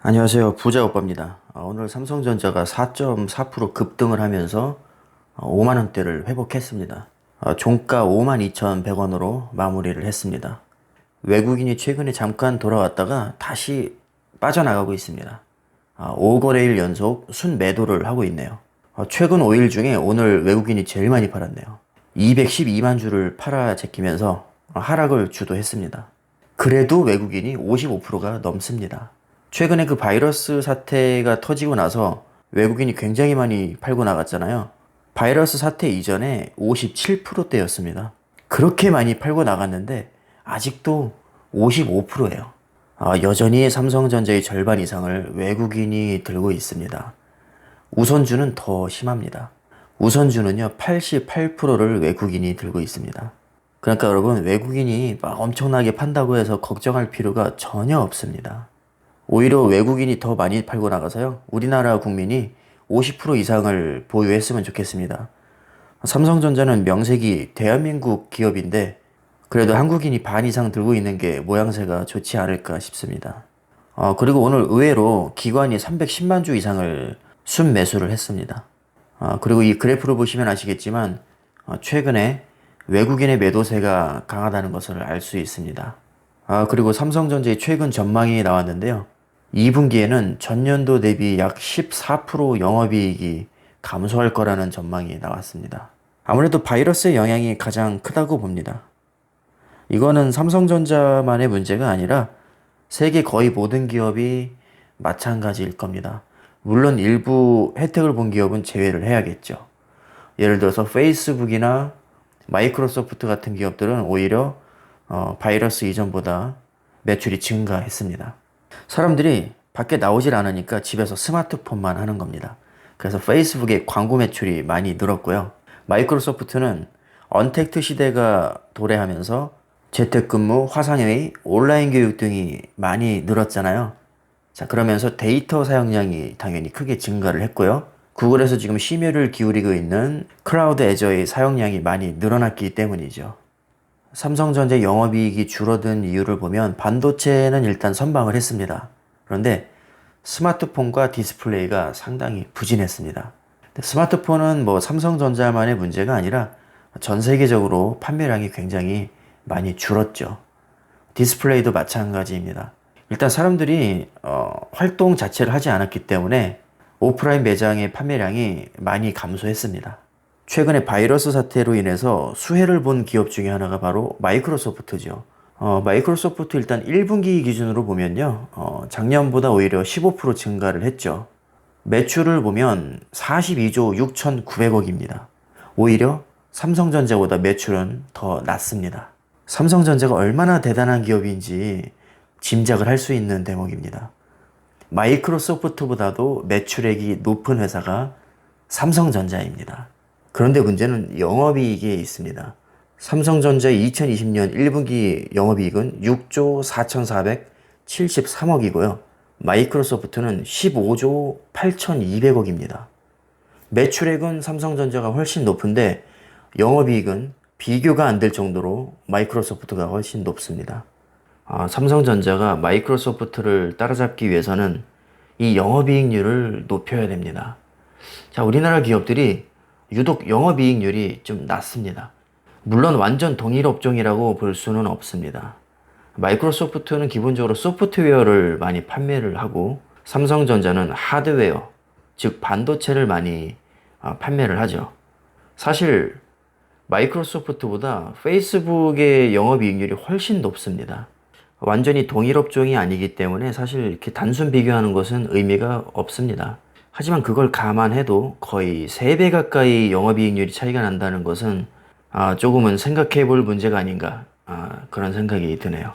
안녕하세요. 부자 오빠입니다. 오늘 삼성전자가 4.4% 급등을 하면서 5만 원대를 회복했습니다. 종가 52,100원으로 마무리를 했습니다. 외국인이 최근에 잠깐 돌아왔다가 다시 빠져나가고 있습니다. 5거래일 연속 순매도를 하고 있네요. 최근 5일 중에 오늘 외국인이 제일 많이 팔았네요. 212만 주를 팔아 제끼면서 하락을 주도했습니다. 그래도 외국인이 55%가 넘습니다. 최근에 그 바이러스 사태가 터지고 나서 외국인이 굉장히 많이 팔고 나갔잖아요. 바이러스 사태 이전에 57%대였습니다. 그렇게 많이 팔고 나갔는데 아직도 55%예요. 여전히 삼성전자의 절반 이상을 외국인이 들고 있습니다. 우선주는 더 심합니다. 우선주는요, 88%를 외국인이 들고 있습니다. 그러니까 여러분, 외국인이 막 엄청나게 판다고 해서 걱정할 필요가 전혀 없습니다. 오히려 외국인이 더 많이 팔고 나가서요, 우리나라 국민이 50% 이상을 보유했으면 좋겠습니다. 삼성전자는 명색이 대한민국 기업인데 그래도 한국인이 반 이상 들고 있는 게 모양새가 좋지 않을까 싶습니다. 그리고 오늘 의외로 기관이 310만 주 이상을 순매수를 했습니다. 그리고 이 그래프를 보시면 아시겠지만 최근에 외국인의 매도세가 강하다는 것을 알 수 있습니다. 그리고 삼성전자의 최근 전망이 나왔는데요. 2분기에는 전년도 대비 약 14% 영업이익이 감소할 거라는 전망이 나왔습니다. 아무래도 바이러스의 영향이 가장 크다고 봅니다. 이거는 삼성전자만의 문제가 아니라 세계 거의 모든 기업이 마찬가지일 겁니다. 물론 일부 혜택을 본 기업은 제외를 해야겠죠. 예를 들어서 페이스북이나 마이크로소프트 같은 기업들은 오히려 바이러스 이전보다 매출이 증가했습니다. 사람들이 밖에 나오질 않으니까 집에서 스마트폰만 하는 겁니다. 그래서 페이스북의 광고 매출이 많이 늘었고요. 마이크로소프트는 언택트 시대가 도래하면서 재택근무, 화상회의, 온라인 교육 등이 많이 늘었잖아요. 자, 그러면서 데이터 사용량이 당연히 크게 증가를 했고요. 구글에서 지금 심혈을 기울이고 있는 클라우드 애저의 사용량이 많이 늘어났기 때문이죠. 삼성전자 영업이익이 줄어든 이유를 보면 반도체는 일단 선방을 했습니다. 그런데 스마트폰과 디스플레이가 상당히 부진했습니다. 스마트폰은 뭐 삼성전자만의 문제가 아니라 전 세계적으로 판매량이 굉장히 많이 줄었죠. 디스플레이도 마찬가지입니다. 일단 사람들이 활동 자체를 하지 않았기 때문에 오프라인 매장의 판매량이 많이 감소했습니다. 최근에 바이러스 사태로 인해서 수혜를 본 기업 중에 하나가 바로 마이크로소프트죠. 마이크로소프트 일단 1분기 기준으로 보면요, 작년보다 오히려 15% 증가를 했죠. 매출을 보면 42조 6,900억입니다. 오히려 삼성전자보다 매출은 더 낮습니다. 삼성전자가 얼마나 대단한 기업인지 짐작을 할 수 있는 대목입니다. 마이크로소프트보다도 매출액이 높은 회사가 삼성전자입니다. 그런데 문제는 영업이익에 있습니다. 삼성전자의 2020년 1분기 영업이익은 6조 4,473억이고요. 마이크로소프트는 15조 8,200억입니다. 매출액은 삼성전자가 훨씬 높은데 영업이익은 비교가 안 될 정도로 마이크로소프트가 훨씬 높습니다. 삼성전자가 마이크로소프트를 따라잡기 위해서는 이 영업이익률을 높여야 됩니다. 자, 우리나라 기업들이 유독 영업이익률이 좀 낮습니다. 물론 완전 동일 업종이라고 볼 수는 없습니다. 마이크로소프트는 기본적으로 소프트웨어를 많이 판매를 하고 삼성전자는 하드웨어, 즉 반도체를 많이 판매를 하죠. 사실 마이크로소프트보다 페이스북의 영업이익률이 훨씬 높습니다. 완전히 동일 업종이 아니기 때문에 사실 이렇게 단순 비교하는 것은 의미가 없습니다. 하지만 그걸 감안해도 거의 3배 가까이 영업이익률이 차이가 난다는 것은 조금은 생각해 볼 문제가 아닌가 그런 생각이 드네요.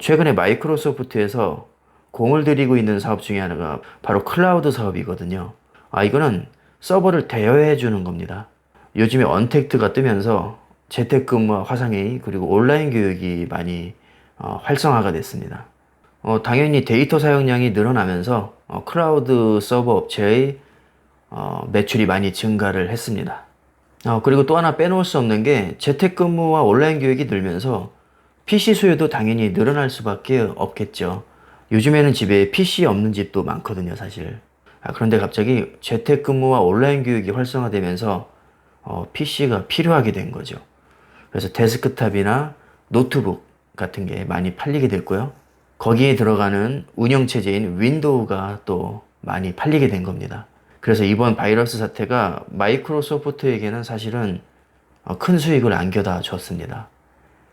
최근에 마이크로소프트에서 공을 들이고 있는 사업 중에 하나가 바로 클라우드 사업이거든요. 이거는 서버를 대여해 주는 겁니다. 요즘에 언택트가 뜨면서 재택근무와 화상회의 그리고 온라인 교육이 많이 활성화가 됐습니다. 당연히 데이터 사용량이 늘어나면서 클라우드 서버 업체의 매출이 많이 증가를 했습니다. 그리고 또 하나 빼놓을 수 없는 게 재택근무와 온라인 교육이 늘면서 PC 수요도 당연히 늘어날 수밖에 없겠죠. 요즘에는 집에 PC 없는 집도 많거든요, 사실. 그런데 갑자기 재택근무와 온라인 교육이 활성화되면서 PC가 필요하게 된 거죠. 그래서 데스크탑이나 노트북 같은 게 많이 팔리게 됐고요. 거기에 들어가는 운영체제인 윈도우가 또 많이 팔리게 된 겁니다. 그래서 이번 바이러스 사태가 마이크로소프트에게는 사실은 큰 수익을 안겨다 줬습니다.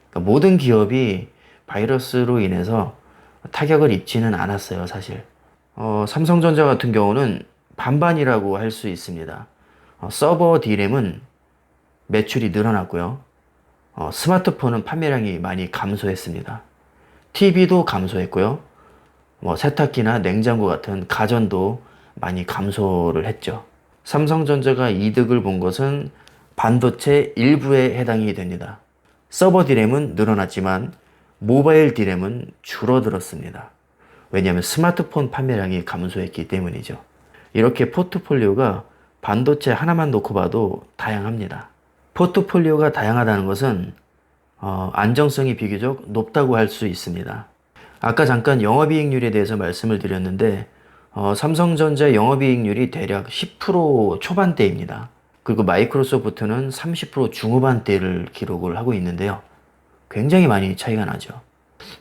그러니까 모든 기업이 바이러스로 인해서 타격을 입지는 않았어요, 사실. 삼성전자 같은 경우는 반반이라고 할 수 있습니다. 서버 D램은 매출이 늘어났고요. 스마트폰은 판매량이 많이 감소했습니다. TV도 감소했고요. 세탁기나 냉장고 같은 가전도 많이 감소를 했죠. 삼성전자가 이득을 본 것은 반도체 일부에 해당이 됩니다. 서버 D램은 늘어났지만 모바일 D램은 줄어들었습니다. 왜냐하면 스마트폰 판매량이 감소했기 때문이죠. 이렇게 포트폴리오가 반도체 하나만 놓고 봐도 다양합니다. 포트폴리오가 다양하다는 것은 안정성이 비교적 높다고 할 수 있습니다. 아까 잠깐 영업이익률에 대해서 말씀을 드렸는데 삼성전자 영업이익률이 대략 10% 초반대입니다. 그리고 마이크로소프트는 30% 중후반대를 기록을 하고 있는데요. 굉장히 많이 차이가 나죠.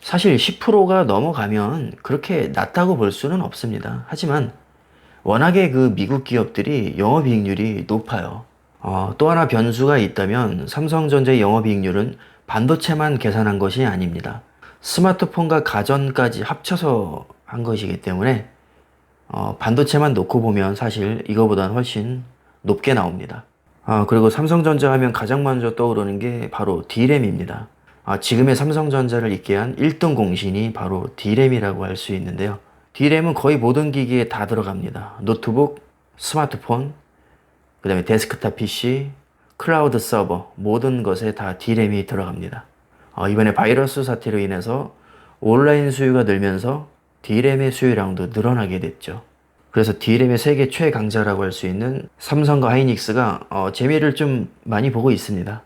사실 10%가 넘어가면 그렇게 낮다고 볼 수는 없습니다. 하지만 워낙에 그 미국 기업들이 영업이익률이 높아요. 또 하나 변수가 있다면 삼성전자의 영업이익률은 반도체만 계산한 것이 아닙니다. 스마트폰과 가전까지 합쳐서 한 것이기 때문에 반도체만 놓고 보면 사실 이거보다는 훨씬 높게 나옵니다. 그리고 삼성전자 하면 가장 먼저 떠오르는 게 바로 D램입니다. 지금의 삼성전자를 있게 한 1등 공신이 바로 D램이라고 할 수 있는데요. D램은 거의 모든 기기에 다 들어갑니다. 노트북, 스마트폰, 그 다음에 데스크탑 PC, 클라우드 서버 모든 것에 다 D램이 들어갑니다. 이번에 바이러스 사태로 인해서 온라인 수요가 늘면서 D램의 수요량도 늘어나게 됐죠. 그래서 D램의 세계 최강자라고 할 수 있는 삼성과 하이닉스가 재미를 좀 많이 보고 있습니다.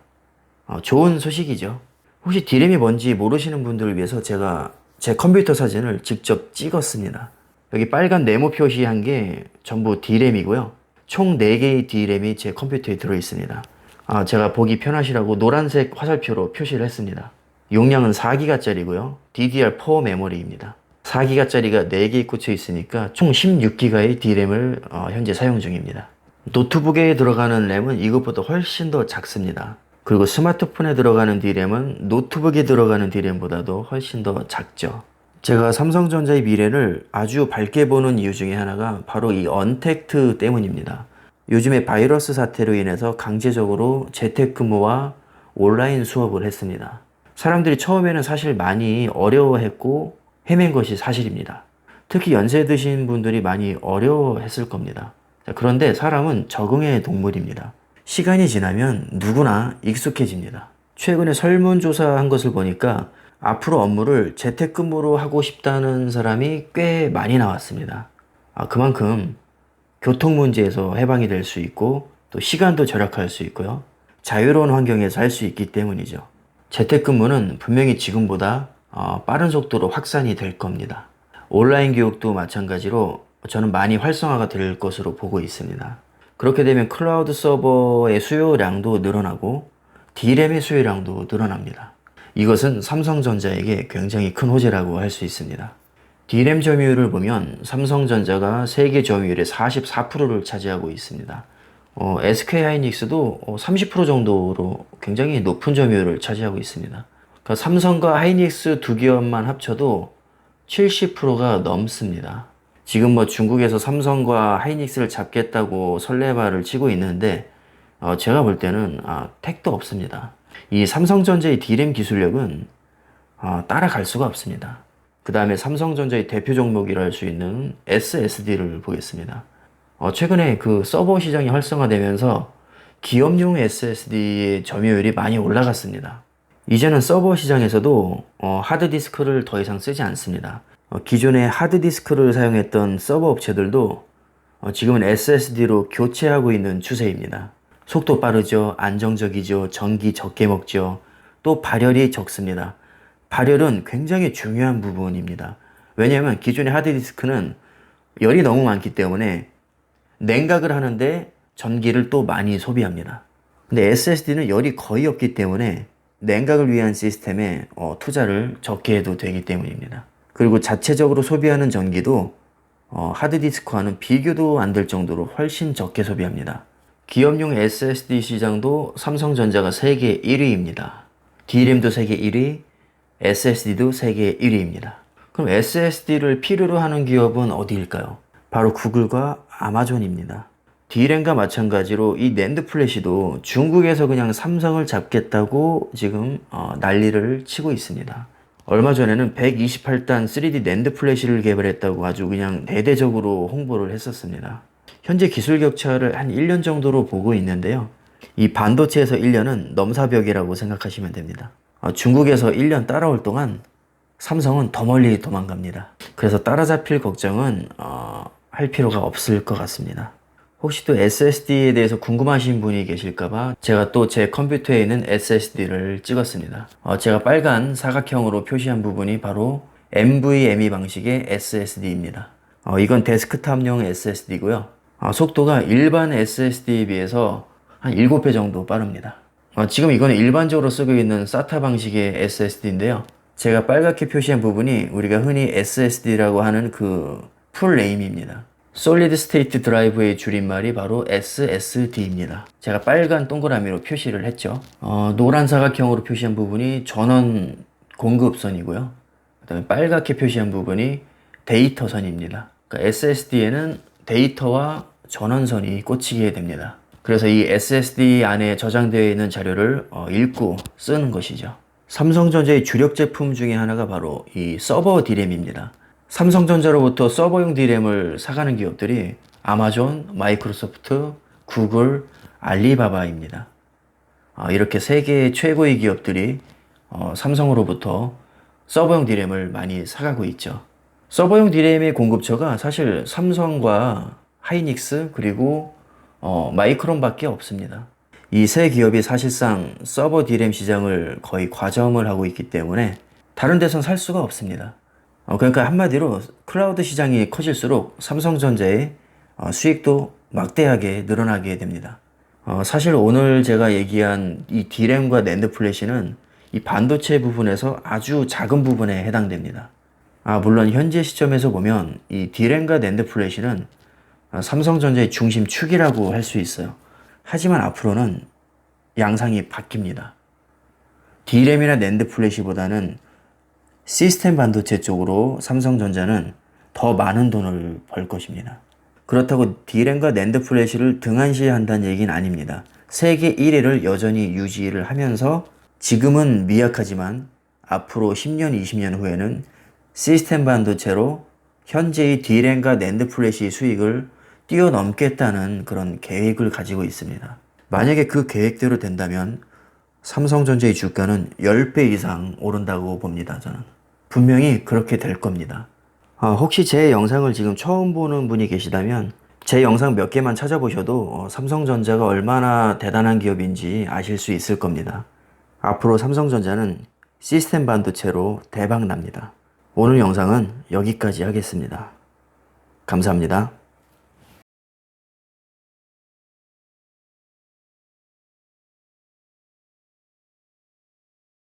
좋은 소식이죠. 혹시 D램이 뭔지 모르시는 분들을 위해서 제가 제 컴퓨터 사진을 직접 찍었습니다. 여기 빨간 네모 표시한 게 전부 D램이고요. 총 4개의 D램이 제 컴퓨터에 들어있습니다. 제가 보기 편하시라고 노란색 화살표로 표시를 했습니다. 용량은 4기가짜리고요. DDR4 메모리입니다. 4기가짜리가 4개 꽂혀 있으니까 총 16기가의 D램을 현재 사용 중입니다. 노트북에 들어가는 램은 이것보다 훨씬 더 작습니다. 그리고 스마트폰에 들어가는 D램은 노트북에 들어가는 D램보다도 훨씬 더 작죠. 제가 삼성전자의 미래를 아주 밝게 보는 이유 중에 하나가 바로 이 언택트 때문입니다. 요즘에 바이러스 사태로 인해서 강제적으로 재택근무와 온라인 수업을 했습니다. 사람들이 처음에는 사실 많이 어려워했고 헤맨 것이 사실입니다. 특히 연세 드신 분들이 많이 어려워했을 겁니다. 그런데 사람은 적응의 동물입니다. 시간이 지나면 누구나 익숙해집니다. 최근에 설문조사한 것을 보니까 앞으로 업무를 재택근무로 하고 싶다는 사람이 꽤 많이 나왔습니다. 그만큼 교통 문제에서 해방이 될 수 있고 또 시간도 절약할 수 있고요. 자유로운 환경에서 할 수 있기 때문이죠. 재택근무는 분명히 지금보다 빠른 속도로 확산이 될 겁니다. 온라인 교육도 마찬가지로 저는 많이 활성화가 될 것으로 보고 있습니다. 그렇게 되면 클라우드 서버의 수요량도 늘어나고 D램의 수요량도 늘어납니다. 이것은 삼성전자에게 굉장히 큰 호재라고 할 수 있습니다. D램 점유율을 보면 삼성전자가 세계 점유율의 44%를 차지하고 있습니다. SK하이닉스도 30% 정도로 굉장히 높은 점유율을 차지하고 있습니다. 그러니까 삼성과 하이닉스 두 기업만 합쳐도 70%가 넘습니다. 지금 중국에서 삼성과 하이닉스를 잡겠다고 설레발을 치고 있는데 제가 볼 때는 택도 없습니다. 이 삼성전자의 D램 기술력은 따라갈 수가 없습니다. 그 다음에 삼성전자의 대표 종목이라 할 수 있는 SSD를 보겠습니다. 최근에 그 서버 시장이 활성화되면서 기업용 SSD의 점유율이 많이 올라갔습니다. 이제는 서버 시장에서도 하드디스크를 더 이상 쓰지 않습니다. 기존의 하드디스크를 사용했던 서버 업체들도 지금은 SSD로 교체하고 있는 추세입니다. 속도 빠르죠, 안정적이죠, 전기 적게 먹죠, 또 발열이 적습니다. 발열은 굉장히 중요한 부분입니다. 왜냐하면 기존의 하드디스크는 열이 너무 많기 때문에 냉각을 하는데 전기를 또 많이 소비합니다. 근데 SSD는 열이 거의 없기 때문에 냉각을 위한 시스템에 투자를 적게 해도 되기 때문입니다. 그리고 자체적으로 소비하는 전기도 하드디스크와는 비교도 안 될 정도로 훨씬 적게 소비합니다. 기업용 SSD 시장도 삼성전자가 세계 1위입니다. DRAM도 세계 1위, SSD도 세계 1위입니다. 그럼 SSD를 필요로 하는 기업은 어디일까요? 바로 구글과 아마존입니다. D램과 마찬가지로 이 낸드 플래시도 중국에서 그냥 삼성을 잡겠다고 지금 난리를 치고 있습니다. 얼마 전에는 128단 3D 낸드 플래시를 개발했다고 아주 그냥 대대적으로 홍보를 했었습니다. 현재 기술 격차를 한 1년 정도로 보고 있는데요. 이 반도체에서 1년은 넘사벽이라고 생각하시면 됩니다. 중국에서 1년 따라올 동안 삼성은 더 멀리 도망갑니다. 그래서 따라잡힐 걱정은 할 필요가 없을 것 같습니다. 혹시 또 SSD에 대해서 궁금하신 분이 계실까봐 제가 또 제 컴퓨터에 있는 SSD를 찍었습니다. 제가 빨간 사각형으로 표시한 부분이 바로 NVMe 방식의 SSD입니다. 이건 데스크탑용 SSD고요. 속도가 일반 SSD에 비해서 한 7배 정도 빠릅니다. 지금 이거는 일반적으로 쓰고 있는 SATA 방식의 SSD인데요. 제가 빨갛게 표시한 부분이 우리가 흔히 SSD라고 하는 그 풀네임입니다. Solid State Drive의 줄임말이 바로 SSD입니다. 제가 빨간 동그라미로 표시를 했죠. 노란 사각형으로 표시한 부분이 전원 공급선이고요. 그 다음에 빨갛게 표시한 부분이 데이터선입니다. 그러니까 SSD에는 데이터와 전원선이 꽂히게 됩니다. 그래서 이 SSD 안에 저장되어 있는 자료를 읽고 쓰는 것이죠. 삼성전자의 주력 제품 중에 하나가 바로 이 서버 D램입니다. 삼성전자로부터 서버용 D램을 사가는 기업들이 아마존, 마이크로소프트, 구글, 알리바바입니다. 이렇게 세계 최고의 기업들이 삼성으로부터 서버용 D램을 많이 사가고 있죠. 서버용 D램의 공급처가 사실 삼성과 하이닉스 그리고 마이크론밖에 없습니다. 이 세 기업이 사실상 서버 D램 시장을 거의 과점을 하고 있기 때문에 다른 데선 살 수가 없습니다. 그러니까 한마디로 클라우드 시장이 커질수록 삼성전자의 수익도 막대하게 늘어나게 됩니다. 사실 오늘 제가 얘기한 이 D램과 낸드 플래시는 이 반도체 부분에서 아주 작은 부분에 해당됩니다. 물론 현재 시점에서 보면 이 D램과 낸드 플래시는 삼성전자의 중심축이라고 할 수 있어요. 하지만 앞으로는 양상이 바뀝니다. D램이나 낸드 플래시보다는 시스템 반도체 쪽으로 삼성전자는 더 많은 돈을 벌 것입니다. 그렇다고 D램과 낸드 플래시를 등한시한다는 얘기는 아닙니다. 세계 1위를 여전히 유지를 하면서 지금은 미약하지만 앞으로 10년, 20년 후에는 시스템 반도체로 현재의 D램과 낸드 플래시 수익을 뛰어넘겠다는 그런 계획을 가지고 있습니다. 만약에 그 계획대로 된다면 삼성전자의 주가는 10배 이상 오른다고 봅니다. 저는 분명히 그렇게 될 겁니다. 혹시 제 영상을 지금 처음 보는 분이 계시다면 제 영상 몇 개만 찾아보셔도 삼성전자가 얼마나 대단한 기업인지 아실 수 있을 겁니다. 앞으로 삼성전자는 시스템 반도체로 대박 납니다. 오늘 영상은 여기까지 하겠습니다. 감사합니다.